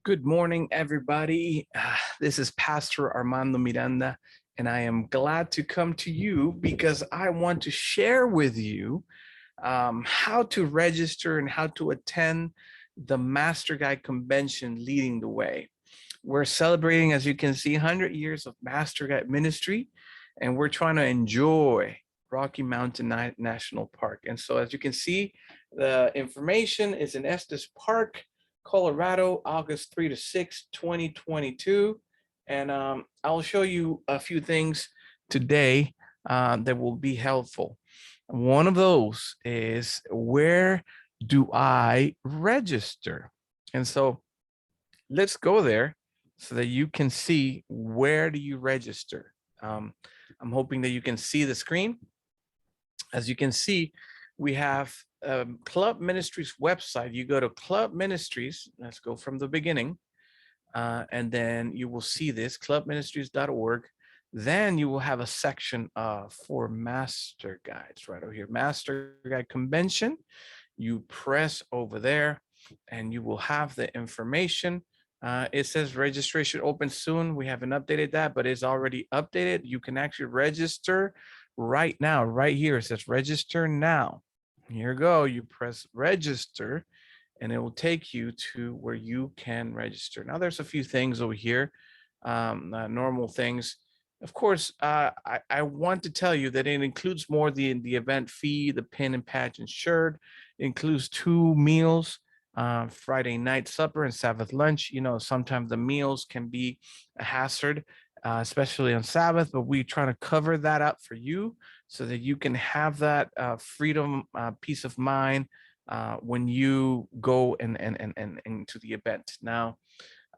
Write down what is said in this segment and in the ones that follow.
Good morning, everybody. This is Pastor Armando Miranda, and I am glad to come to you because I want to share with you how to register and how to attend the Master Guide Convention Leading the Way. We're celebrating, as you can see, 100 years of Master Guide ministry, and we're trying to enjoy Rocky Mountain National Park. And so, as you can see, the information is in Estes Park, Colorado, August 3 to 6, 2022. And I'll show you a few things today that will be helpful. One of those is, where do I register? And so let's go there so that you can see, where do you register? I'm hoping that you can see the screen. As you can see, we have Club Ministries website. You go to Club Ministries. Let's go from the beginning. And then you will see this, clubministries.org. Then you will have a section for Master Guides right over here, Master Guide Convention. You press over there and you will have the information. It says registration open soon. We haven't updated that, but it's already updated. You can actually register right now, right here. It says register now. Here you go. You press register and it will take you to where you can register. Now, there's a few things over here, normal things. Of course, I want to tell you that it includes more the event fee, the pin and patch and shirt. It includes 2 meals, Friday night supper and Sabbath lunch. You know, sometimes the meals can be a hazard, especially on Sabbath, but we try to cover that up for you so that you can have that freedom, peace of mind when you go and into the event. Now,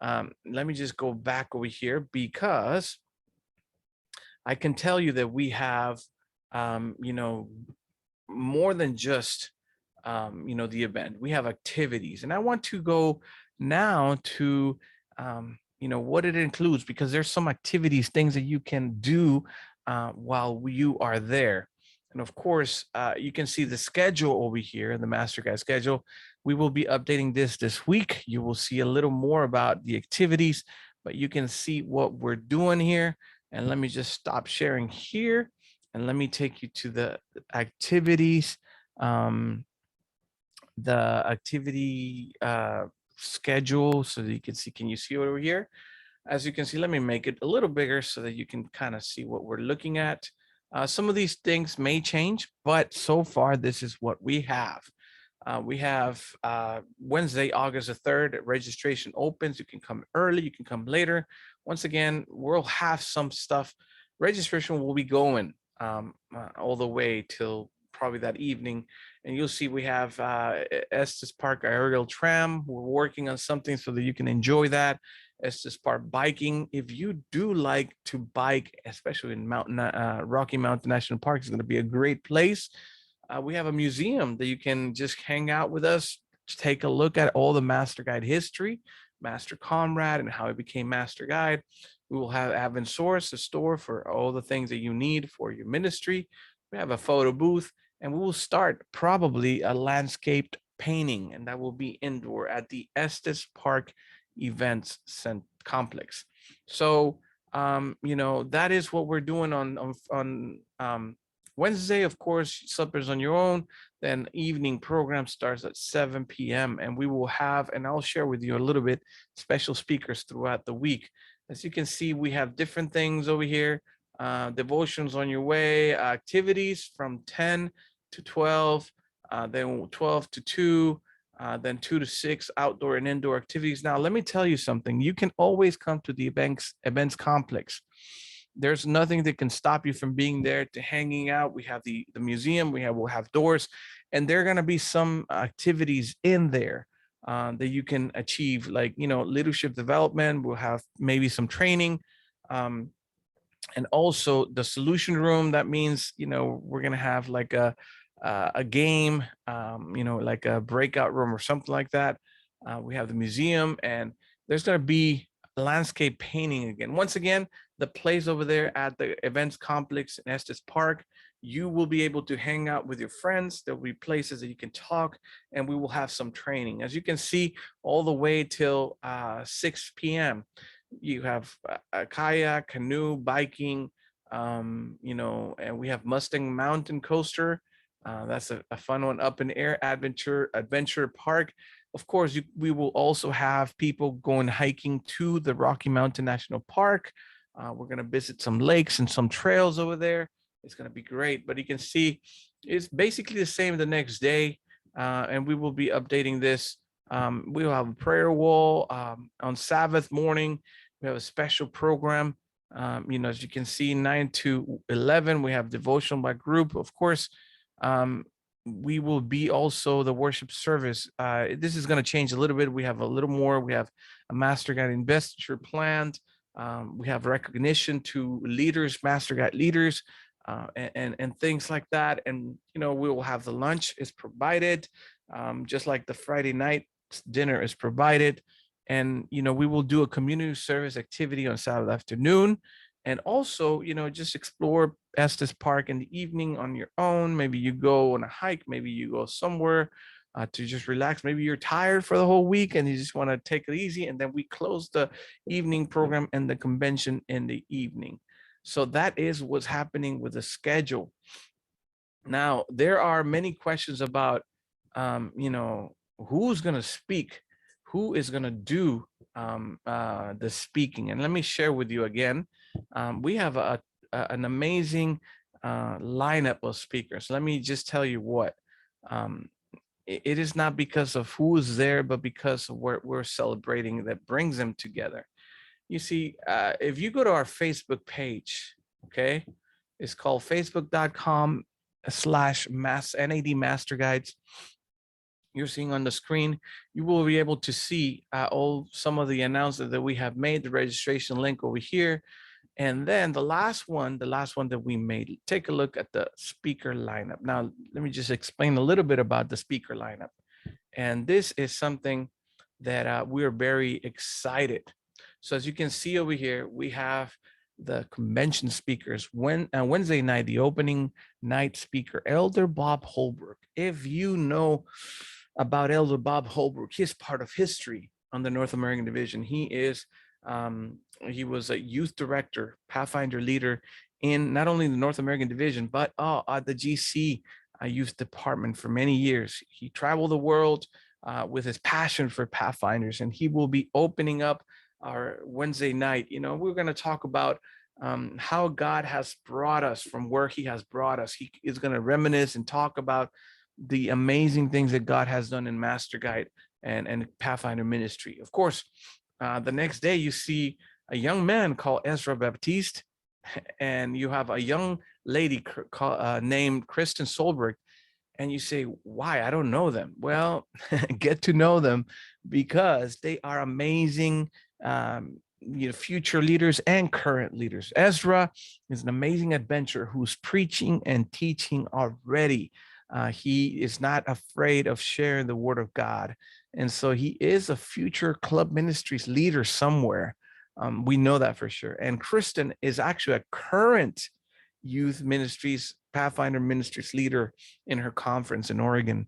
let me just go back over here, because I can tell you that we have, more than just, the event. We have activities, and I want to go now to, what it includes, because there's some activities, things that you can do while you are there. And of course, you can see the schedule over here, the Master Guide schedule. We will be updating this week. You will see a little more about the activities, but you can see what we're doing here. And let me just stop sharing here, and let me take you to the activities, the activity schedule, so that you can see. Can you see over here? As you can see, let me make it a little bigger so that you can kind of see what we're looking at. Some of these things may change, but so far, this is what we have. We have Wednesday, August the 3rd, registration opens. You can come early, you can come later. Once again, we'll have some stuff. Registration will be going all the way till probably that evening. And you'll see we have Estes Park aerial tram. We're working on something so that you can enjoy that. Estes Park biking. If you do like to bike, especially in Rocky Mountain National Park, it's going to be a great place. We have a museum that you can just hang out with us, take a look at all the Master Guide history, Master Comrade, and how he became Master Guide. We will have Advent Source, a store for all the things that you need for your ministry. We have a photo booth, and we will start probably a landscaped painting, and that will be indoor at the Estes Park Events Complex. So, that is what we're doing on Wednesday. Of course, suppers on your own. Then evening program starts at 7 p.m. and we will have, and I'll share with you a little bit, special speakers throughout the week. As you can see, we have different things over here. Devotions on your way, activities from 10 to 12, then 12 to 2, then 2 to 6, outdoor and indoor activities. Now, let me tell you something. You can always come to the events complex. There's nothing that can stop you from being there, to hanging out. We have the museum. We'll have doors, and there are going to be some activities in there that you can achieve, like leadership development. We'll have maybe some training, and also the solution room. That means we're going to have like a game, like a breakout room or something like that. We have the museum, and there's going to be landscape painting again. Once again, the place over there at the events complex in Estes Park, You will be able to hang out with your friends. There'll be places that you can talk, and we will have some training. As you can see, all the way till 6 p.m. You have a kayak, canoe, biking, and we have Mustang Mountain Coaster. That's a fun one. Up in air adventure park. Of course, we will also have people going hiking to the Rocky Mountain National Park. We're going to visit some lakes and some trails over there. It's going to be great. But you can see it's basically the same the next day. And we will be updating this. We will have a prayer wall on Sabbath morning. We have a special program. As you can see, 9 to 11, we have devotion by group. Of course, we will be also the worship service. This is going to change a little bit. We have a little more. We have a Master Guide investiture planned. We have recognition to leaders, Master Guide leaders, and things like that. And, we will have the lunch is provided, just like the Friday night dinner is provided. And, we will do a community service activity on Saturday afternoon. And also, just explore Estes Park in the evening on your own. Maybe you go on a hike. Maybe you go somewhere to just relax. Maybe you're tired for the whole week and you just want to take it easy. And then we close the evening program and the convention in the evening. So that is what's happening with the schedule. Now, there are many questions about, who's going to speak, who is going to do the speaking. And let me share with you again. We have an amazing lineup of speakers. Let me just tell you what. It is not because of who's there, but because of what we're celebrating that brings them together. You see, if you go to our Facebook page, okay, it's called facebook.com/NAD Master Guides. You're seeing on the screen, you will be able to see some of the announcements that we have made, the registration link over here. And then the last one that we made, take a look at the speaker lineup. Now, let me just explain a little bit about the speaker lineup. And this is something that we're very excited. So as you can see over here, we have the convention speakers. Wednesday night, the opening night speaker, Elder Bob Holbrook. If you know about Elder Bob Holbrook, he's part of history on the North American Division. He was a youth director, Pathfinder leader in not only the North American Division, but at the GC youth department for many years. He traveled the world with his passion for Pathfinders, and he will be opening up our Wednesday night. We're going to talk about how God has brought us from where he has brought us. He is going to reminisce and talk about the amazing things that God has done in Master Guide and Pathfinder ministry. Of course, the next day you see a young man called Ezra Baptiste, and you have a young lady named Kristen Solberg. And you say, why? I don't know them. Well, get to know them because they are amazing future leaders and current leaders. Ezra is an amazing adventurer who's preaching and teaching already. He is not afraid of sharing the word of God. And so he is a future club ministries leader somewhere. We know that for sure. And Kristen is actually a current youth ministries, Pathfinder ministries leader in her conference in Oregon.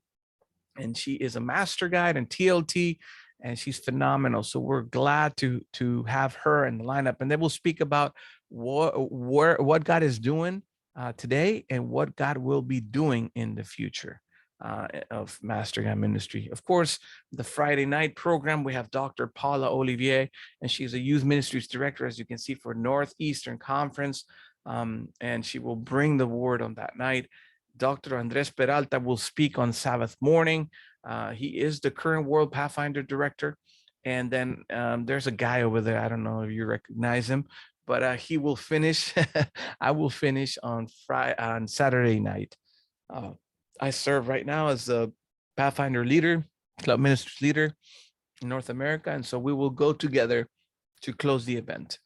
And she is a master guide and TLT, and she's phenomenal. So we're glad to have her in the lineup. And then we'll speak about what God is doing today and what God will be doing in the future of Master Guide Ministry. Of course, the Friday night program, we have Dr. Paula Olivier, and she's a youth ministries director, as you can see, for Northeastern Conference. And she will bring the word on that night. Dr. Andres Peralta will speak on Sabbath morning. He is the current World Pathfinder Director. And then there's a guy over there. I don't know if you recognize him, but he will finish. I will finish on Saturday night. I serve right now as the Pathfinder leader, club ministers leader in North America. And so we will go together to close the event.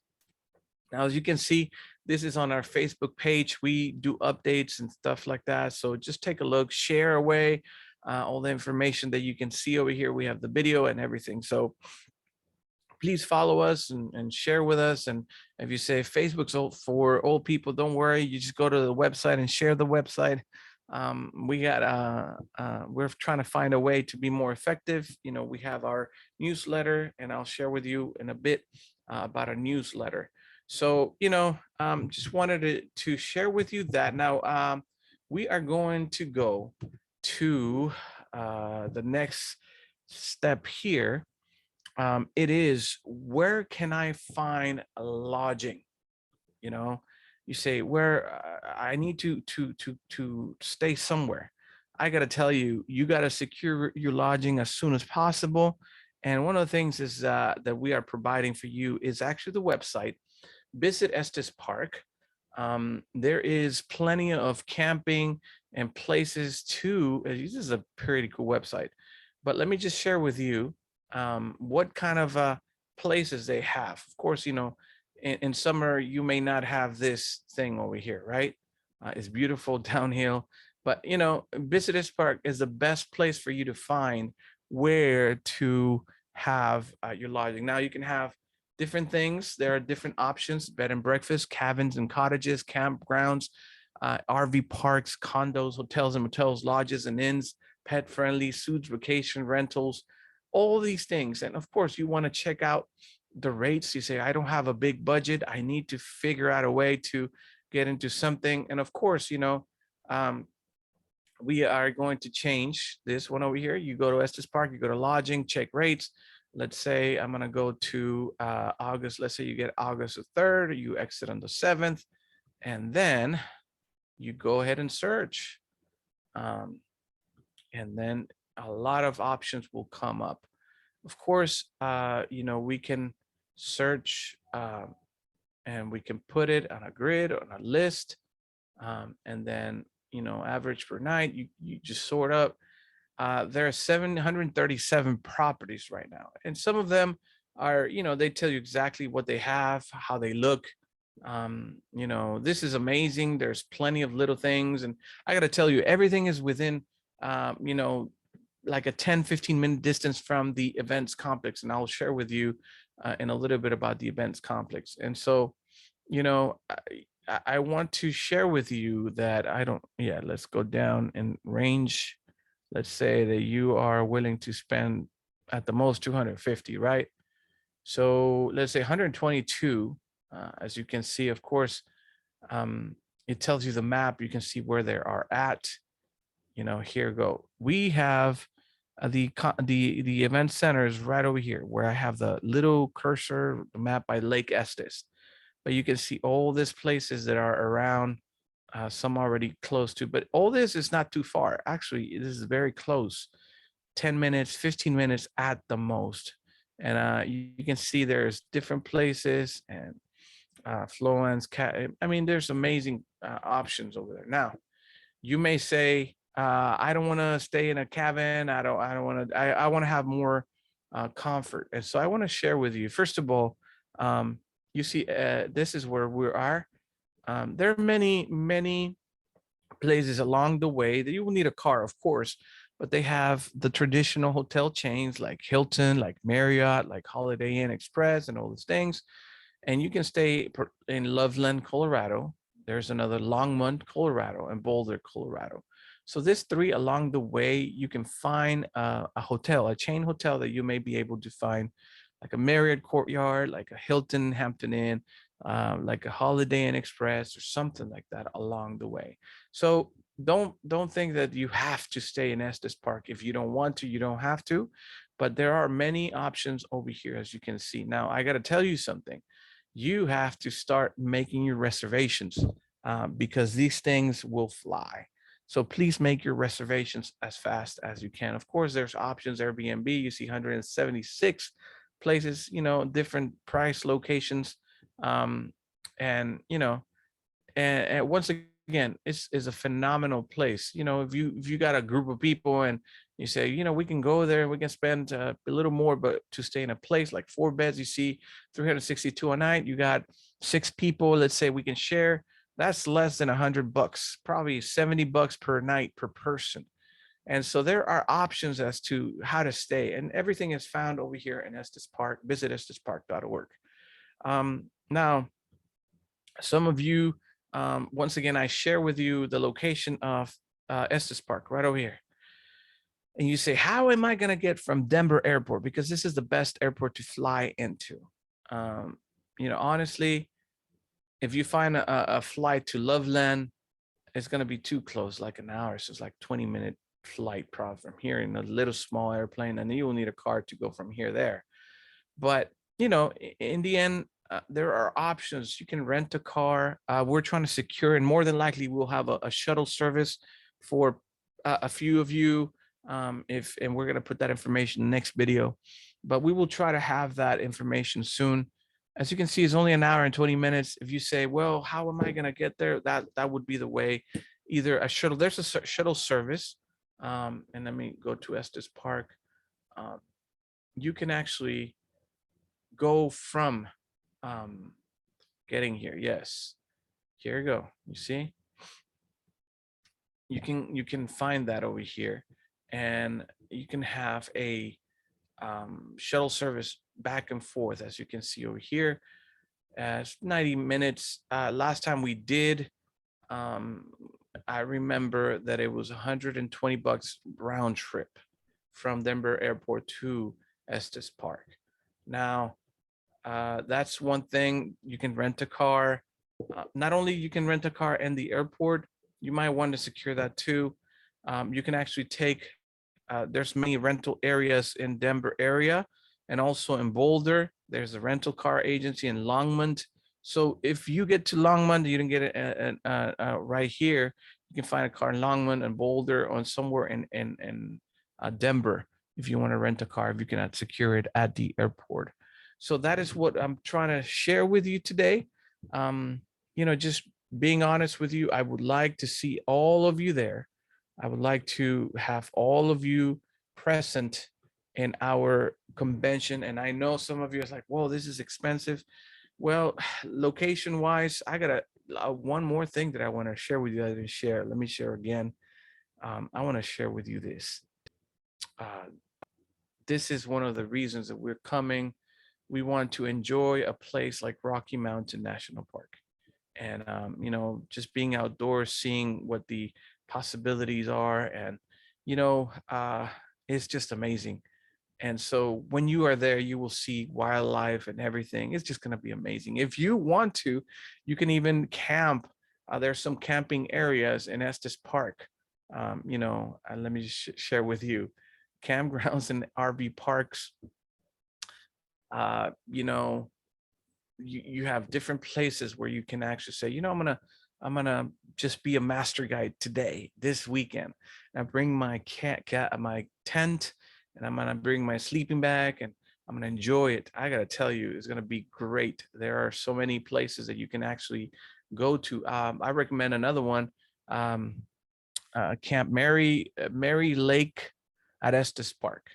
Now, as you can see, this is on our Facebook page. We do updates and stuff like that. So just take a look, share away all the information that you can see over here. We have the video and everything. So please follow us and share with us. And if you say Facebook's for old people, don't worry. You just go to the website and share the website. We're trying to find a way to be more effective. We have our newsletter, and I'll share with you in a bit about our newsletter. So, just wanted to share with you that. Now, we are going to go to the next step here. It is, where can I find a lodging? You say, where I need to stay somewhere. I got to tell you, you got to secure your lodging as soon as possible. And one of the things is that we are providing for you is actually the website. Visit Estes Park. There is plenty of camping and places to. This is a pretty cool website, but let me just share with you what kind of places they have. Of course, in summer you may not have this thing over here, right? It's beautiful downhill, but Visit Estes Park is the best place for you to find where to have your lodging. Now you can have different things. There are different options: bed and breakfast, cabins and cottages, campgrounds, RV parks, condos, hotels and motels, lodges and inns, pet friendly, suits, vacation rentals, all these things. And of course, you want to check out the rates. You say, I don't have a big budget. I need to figure out a way to get into something. And of course, we are going to change this one over here. You go to Estes Park, you go to lodging, check rates. Let's say I'm going to go to August. Let's say you get August the 3rd, you exit on the 7th, and then you go ahead and search. And then a lot of options will come up. Of course, we can search and we can put it on a grid, on a list. And then, average per night, you just sort up. There are 737 properties right now, and some of them are, they tell you exactly what they have, how they look. This is amazing. There's plenty of little things, and I got to tell you, everything is within, like a 10-15 minute distance from the events complex, and I'll share with you in a little bit about the events complex. And so, I want to share with you that let's go down in range. Let's say that you are willing to spend at the most 250, right? So let's say 122, as you can see, of course, it tells you the map. You can see where they are at. Here go. We have the event center is right over here, where I have the little cursor map by Lake Estes. But you can see all these places that are around, some already close to, but all this is not too far. Actually, this is very close, 10 minutes, 15 minutes at the most. And you can see there's different places and Florence, there's amazing options over there. Now, you may say, I don't want to stay in a cabin. I want to, I want to have more comfort. And so I want to share with you, first of all, you see, this is where we are. There are many places along the way that you will need a car, of course, but they have the traditional hotel chains like Hilton, like Marriott, like Holiday Inn Express, and all these things. And you can stay in Loveland, Colorado. There's another Longmont, Colorado, and Boulder, Colorado. So this 3 along the way, you can find a hotel, a chain hotel that you may be able to find, like a Marriott Courtyard, like a Hilton Hampton Inn, like a Holiday Inn Express, or something like that along the way. So don't think that you have to stay in Estes Park. If you don't want to, you don't have to. But there are many options over here, as you can see. Now, I got to tell you something. You have to start making your reservations because these things will fly. So please make your reservations as fast as you can. Of course, there's options. Airbnb, you see 176 places, different price locations. And once again, it's a phenomenal place. If you got a group of people and you say, we can go there, we can spend a little more, but to stay in a place like 4 beds, you see 362 a night, you got 6 people, let's say we can share, that's less than $100, probably $70 per night per person. And so there are options as to how to stay, and everything is found over here in Estes Park. Visit estespark.org. Now, some of you, once again, I share with you the location of Estes Park right over here. And you say, how am I going to get from Denver Airport? Because this is the best airport to fly into. Honestly, if you find a flight to Loveland, it's going to be too close, like an hour. So it's like 20-minute flight probably from here in a little small airplane. And you will need a car to go from here there. But, in the end, there are options. You can rent a car. We're trying to secure, and more than likely we'll have a shuttle service for a few of you. And we're going to put that information in the next video, but we will try to have that information soon. As you can see, it's only an hour and 20 minutes. If you say, well, how am I going to get there? That would be the way. Either a shuttle, there's a shuttle service. And let me go to Estes Park. You can actually go from getting here. Yes, here we go. You see, you can find that over here, and you can have a shuttle service back and forth, as you can see over here, as 90 minutes. Last time we did, I remember that it was $120 round trip from Denver Airport to Estes Park. Now, that's one thing. You can rent a car. Not only you can rent a car in the airport, you might want to secure that too. You can actually take, there's many rental areas in Denver area, and also in Boulder. There's a rental car agency in Longmont. So if you get to Longmont, you didn't get it right here, you can find a car in Longmont and Boulder, or somewhere in Denver. If you want to rent a car, if you cannot secure it at the airport. So that is what I'm trying to share with you today. Just being honest with you, I would like to see all of you there. I would like to have all of you present in our convention. And I know some of you is like, whoa, this is expensive. Well, location wise, I got one more thing that I want to share with you. I didn't share. Let me share again. I want to share with you this. This is one of the reasons that we're coming. We want to enjoy a place like Rocky Mountain National Park. And, just being outdoors, seeing what the possibilities are. And, it's just amazing. And so when you are there, you will see wildlife and everything. It's just going to be amazing. If you want to, you can even camp. There's some camping areas in Estes Park. Let me just share with you, campgrounds and RV parks. You have different places where you can actually say, I'm gonna just be a master guide today, this weekend. And I bring my my tent, and I'm gonna bring my sleeping bag, and I'm gonna enjoy it. I gotta tell you, it's gonna be great. There are so many places that you can actually go to. I recommend another one, Camp Mary Lake at Estes Park.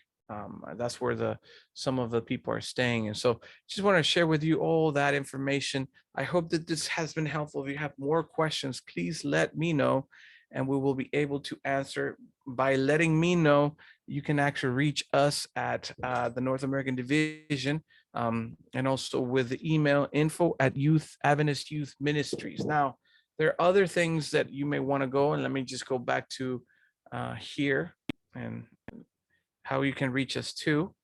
That's where some of the people are staying. And so just want to share with you all that information. I hope that this has been helpful. If you have more questions, please let me know, and we will be able to answer. By letting me know, you can actually reach us at the North American Division, and also with the email info@Adventist Youth Ministries. Now, there are other things that you may want to go, and let me just go back to here and how you can reach us too.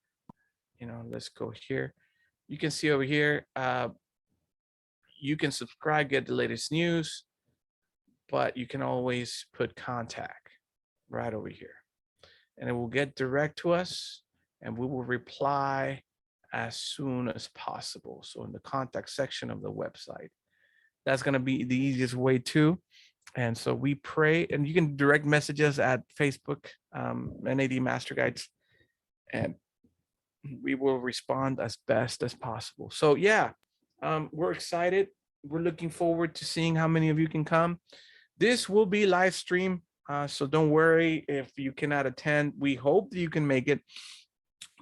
Let's go here. You can see over here, you can subscribe, get the latest news, but you can always put contact right over here, and it will get direct to us, and we will reply as soon as possible. So in the contact section of the website, that's going to be the easiest way too. And so we pray, and you can direct message us at Facebook, NAD Master Guides, and we will respond as best as possible. So yeah, we're excited. We're looking forward to seeing how many of you can come. This will be live stream, so don't worry if you cannot attend. We hope that you can make it,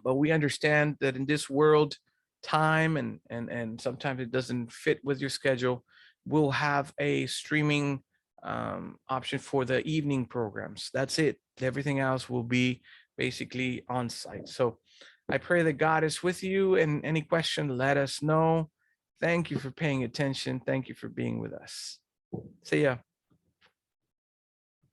but we understand that in this world, time and sometimes it doesn't fit with your schedule. We'll have a streaming option for the evening programs. That's it. Everything else will be basically on site. So I pray that God is with you, and any question, let us know. Thank you for paying attention. Thank you for being with us. See ya.